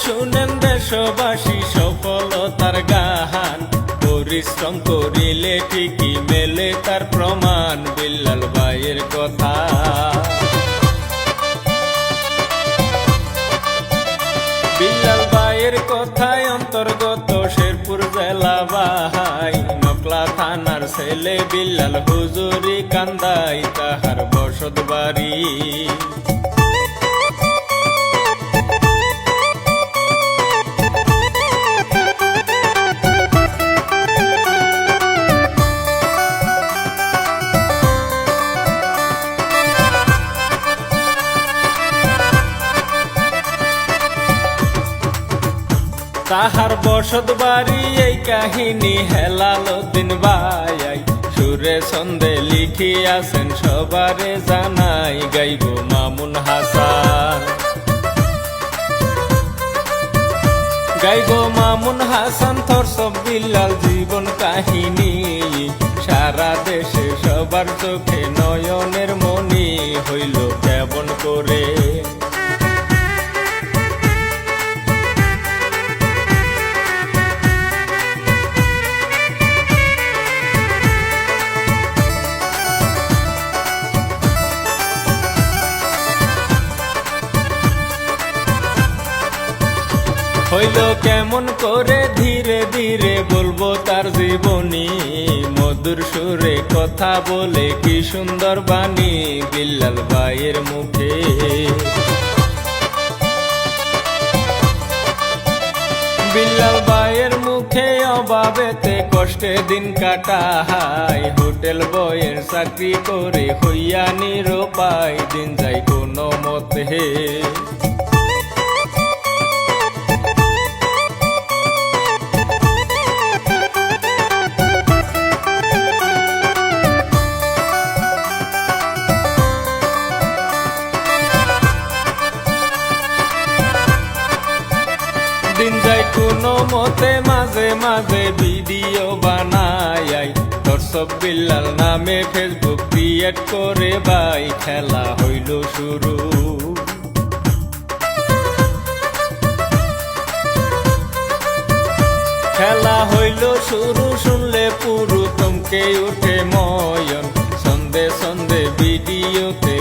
শুনেন দেশবাসী সফলতার গান, পরিশ্রম করিলে ঠিকই মেলে তার প্রমাণ। বিল্লাল ভাইয়ের কথা, বিল্লাল ভাইয়ের কথায় অন্তর্গত শেরপুর জেলা ভাই, নকলা থানার ছেলে বিল্লাল হুজুরি কান্দাই তাহার বসত বাড়ি। তাহার বসত বাড়ি এই কাহিনী হেলালুদ্দিন ভাই সুরে ছন্দে লিখিয়াছেন সবারে জানাই। গাইব মামুন হাসান, গাইব মামুন হাসান থরসব বিল্লাল জীবন কাহিনী। সারা দেশে সবার চোখে নয়নের মনি হইল কেমন করে। হইল কেমন করে ধীরে ধীরে বলবো তার জীবনী, মধুর সুরে কথা বলে কি সুন্দর বাণী বিল্লাল ভাইয়ের মুখে। বিল্লাল ভাইয়ের মুখে অভাবেতে কষ্টে দিন কাটায়, হোটেল বয়ের চাকরি করে হইয়া নিরুপায় দিন যায় কোনো মতে। দিন যায় কোনো মতে, মাঝে মাঝে ভিডিও বানাই দর্শক বিল্লাল নামে ফেসবুক ক্রিয়েট করে ভাই। খেলা হইল শুরু, খেলা হইল শুরু, শুনলে পুরো থমকে উঠে ময়ন। সন্ধে সন্ধে ভিডিওতে